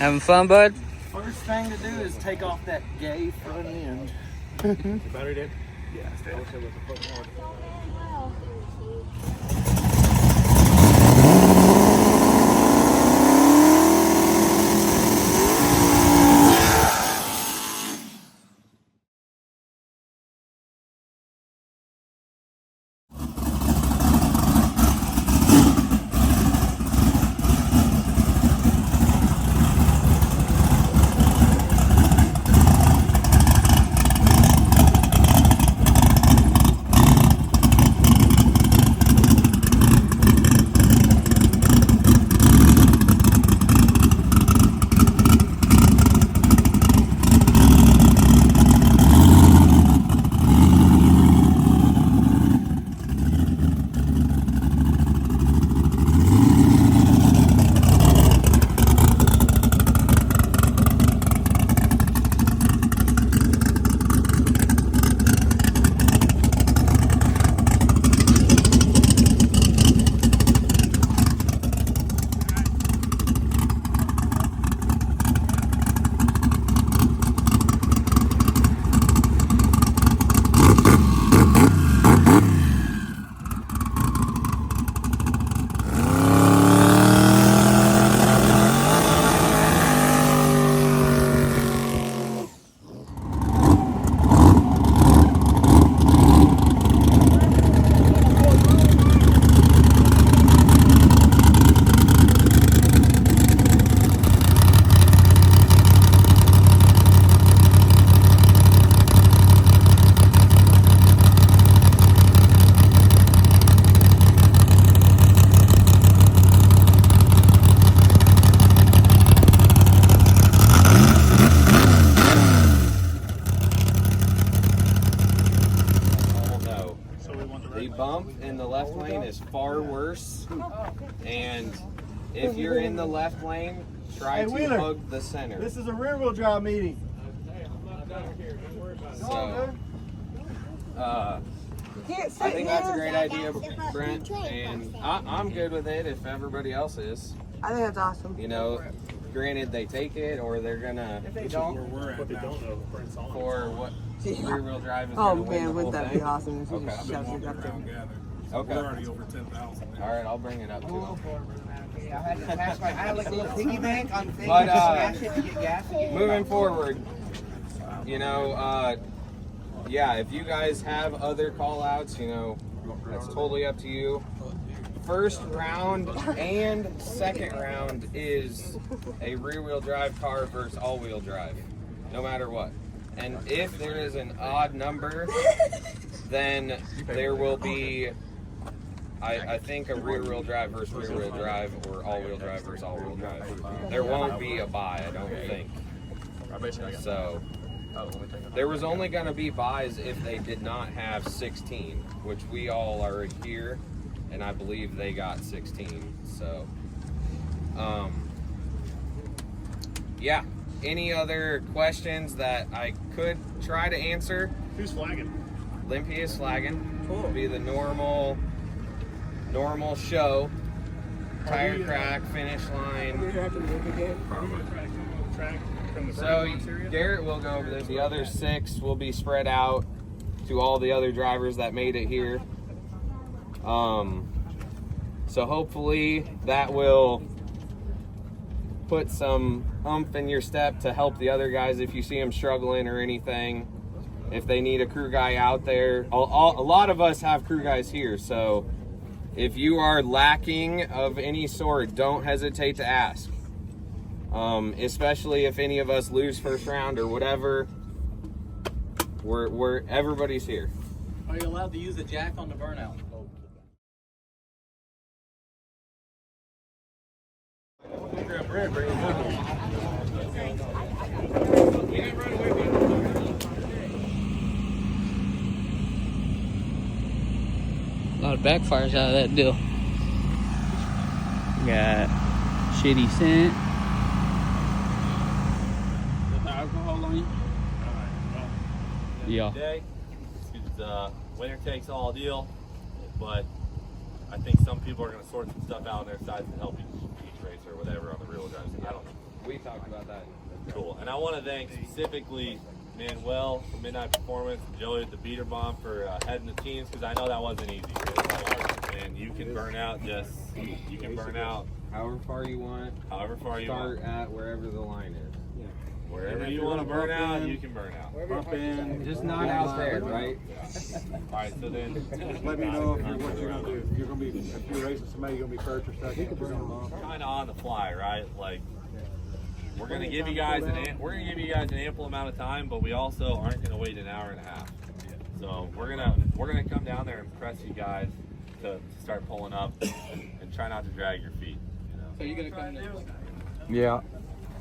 Having fun, bud? First thing to do is take off that gay front end. Your battery dead? Yeah, it's dead. In the left lane is far worse, and if you're in the left lane, try to hug the center. This is a rear-wheel drive meeting. So, I think that's a great idea, Brent, and I'm good with it if everybody else is. I think that's awesome. You know, granted they take it or they're gonna. If they don't, what they don't know, Brent's on. For what rear-wheel drive is Oh gonna win man, the whole wouldn't that thing? be awesome if you Okay. just shoved it up there? Okay. We're already over 10,000. All right, I'll bring it up to him. I had to pass I had like a little piggy bank on the thing. But, Smash it to get gas. Moving forward, you know, yeah, if you guys have other call-outs, you know, that's totally up to you. First round and second round is a rear-wheel drive car versus all-wheel drive, no matter what. And if there is an odd number, then there will be, I think, a rear-wheel drive versus rear-wheel drive or all-wheel drive versus all-wheel drive. There won't be a bye, I don't think. So, there was only going to be buys if they did not have 16, which we all are here, and I believe they got 16. So, yeah. Any other questions that I could try to answer? Who's flagging? Limpy is flagging. Cool. It'll be the normal show. Tire crack, finish line. So Garrett will go over this. The other 6 will be spread out to all the other drivers that made it here. So hopefully that will put some oomph in your step to help the other guys if you see them struggling or anything. If they need a crew guy out there, a lot of us have crew guys here, so if you are lacking of any sort, don't hesitate to ask. Especially if any of us lose first round or whatever, we're everybody's here. Are you allowed to use the jack on the burnout? A lot of backfires out of that deal. Got shitty scent. Alcohol on you? Yeah. Today, it's winner takes all deal, but I think some people are going to sort some stuff out on their sides to help each race or whatever on the real drives. I don't know. We talked about that. Cool. And I want to thank specifically Manuel from Midnight Performance, Joey at the Beater Bomb for heading the teams, because I know that wasn't easy. And you can burn out However far you want. however far you want. Start at wherever the line is. Wherever you want to burn out, you can burn out. Bump in. Just not out there, right? All right, so then Just let me know if what you're gonna do. If you're gonna be, if you're racing somebody, you're gonna be first or second. If you're gonna bump. kind of on the fly, right? Like we're gonna give you guys an ample amount of time, but we also aren't gonna wait an hour and a half. So we're gonna come down there and press you guys to start pulling up and try not to drag your feet. You know? So you're gonna come in? Yeah.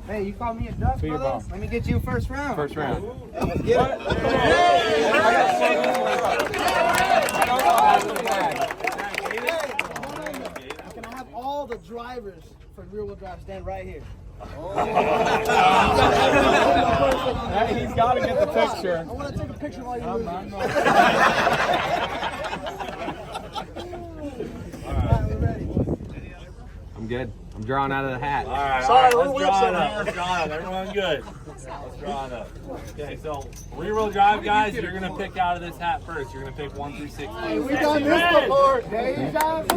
Hey, you call me a duck, brother? Let me get you first round. First round. Let's get it. Can I have all the drivers for rear wheel drive stand right here? Hey, he's got to get the picture. I want to take a picture while you're moving. All right, we're ready. I'm good. I'm drawing out of the hat. All right, Sorry, let's we're draw whips it over up. here. Let's draw it up. Everyone good? Let's draw it up. Okay, so rear wheel drive guys, you're gonna pick out of this hat first. You're gonna pick 1 through 16. Hey, we've done this before. Dave, We've done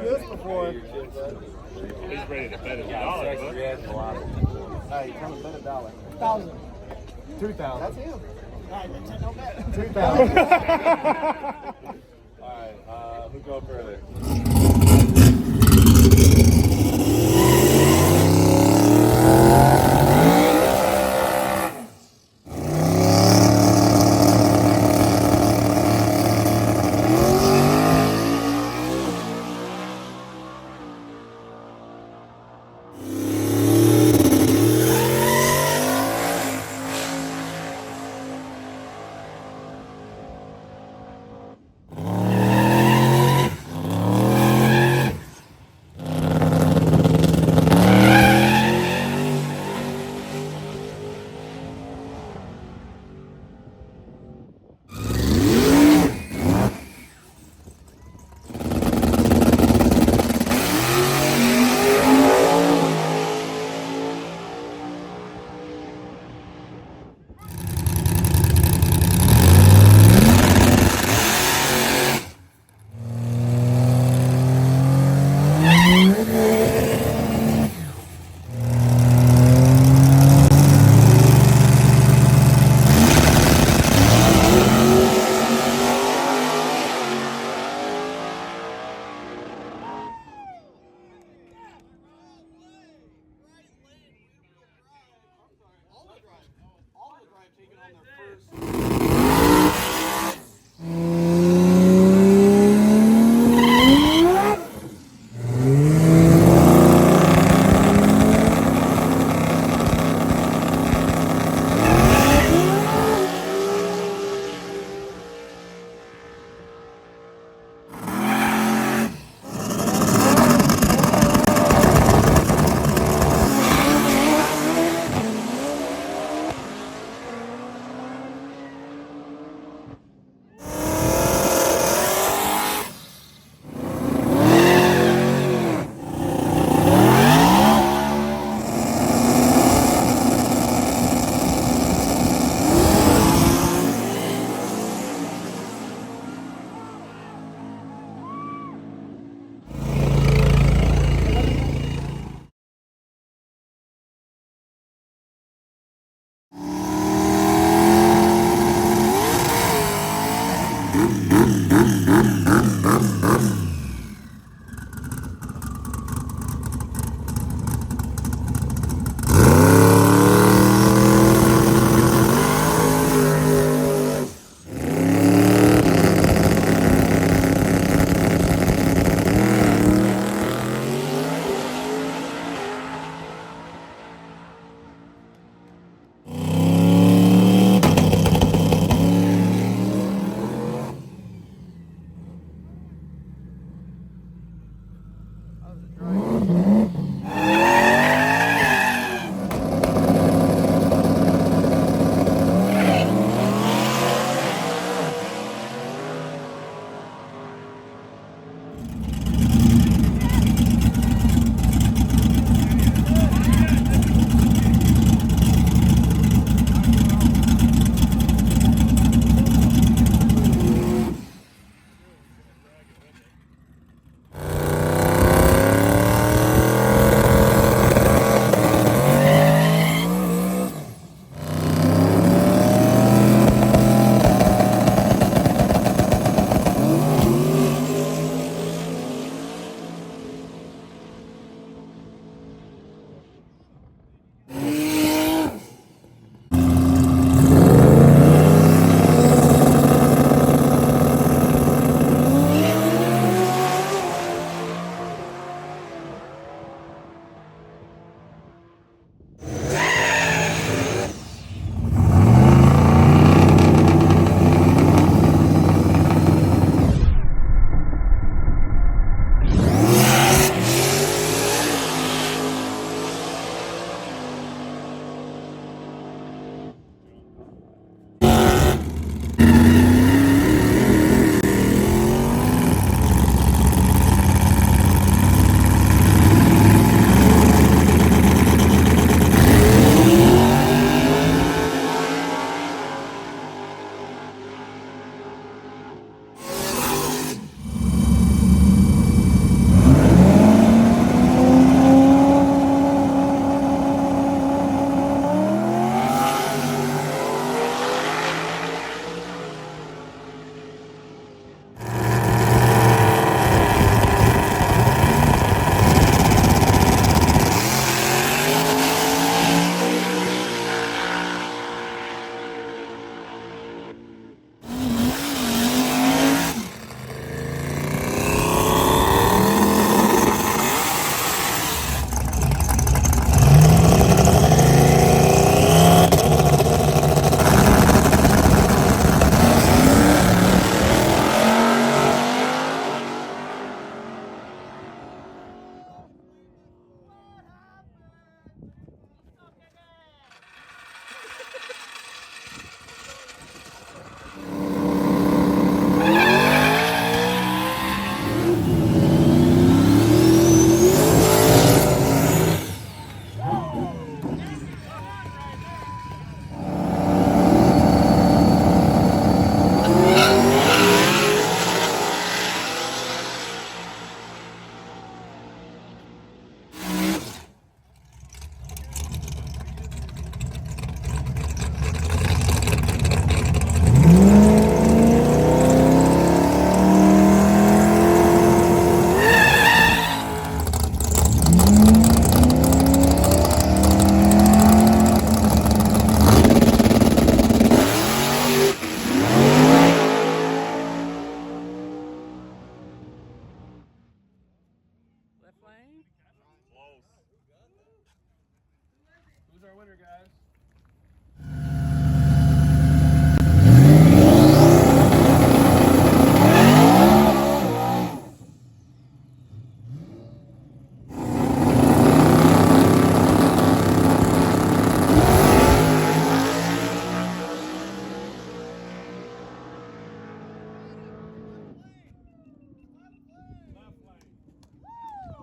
this before. He's ready to bet his Hey, tell him bet $1. 1,000. 2,000. That's him. All right, then no bet. 2,000. All right, who go further?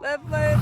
Left foot.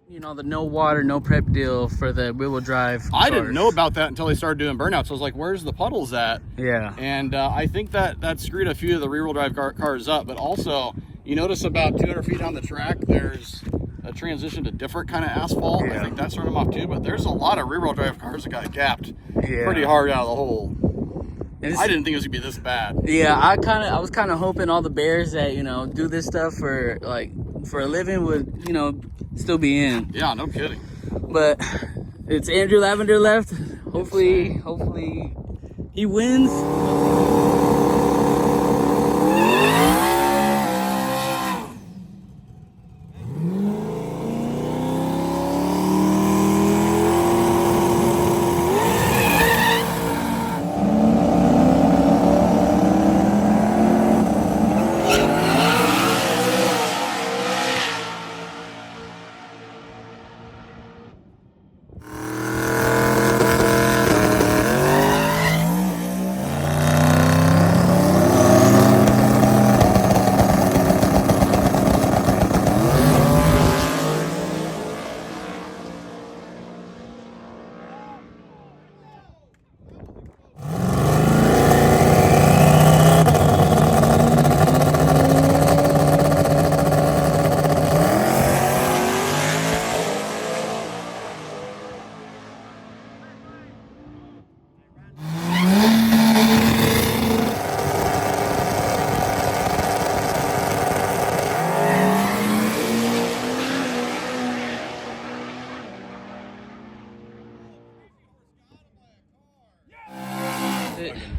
You know, the no water, no prep deal for the rear-wheel drive cars. I didn't know about that until they started doing burnouts. I was like, where's the puddles at? Yeah. And I think that screwed a few of the rear-wheel drive cars up. But also, you notice about 200 feet down the track, there's a transition to different kind of asphalt. Yeah. I think that started them off too. But there's a lot of rear-wheel drive cars that got gapped pretty hard out of the hole. I didn't think it was gonna be this bad. Yeah, I was kind of hoping all the bears that, you know, do this stuff for a living would, you know, still be in. Yeah, no kidding. But it's Andrew Lavender left. Hopefully he wins.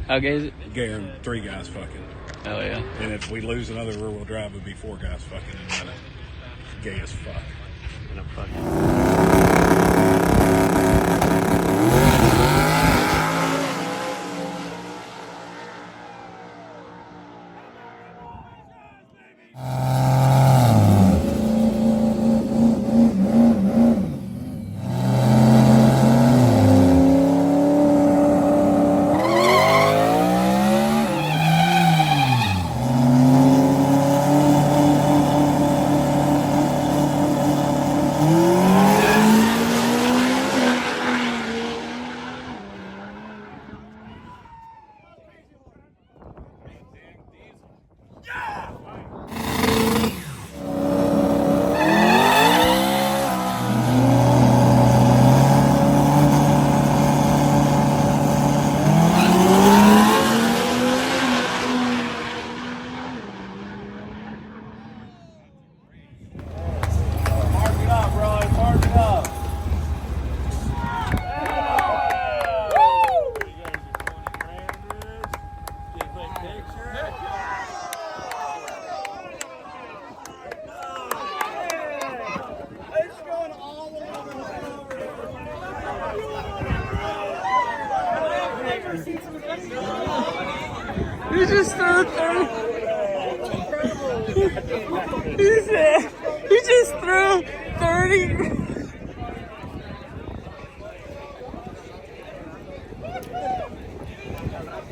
Okay, is it? Garen, 3 guys fucking. Oh yeah. And if we lose another rear-wheel drive, it would be 4 guys fucking in a minute. Gay as fuck. And I'm fucking.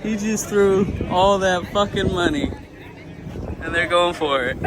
He just threw all that fucking money, and they're going for it.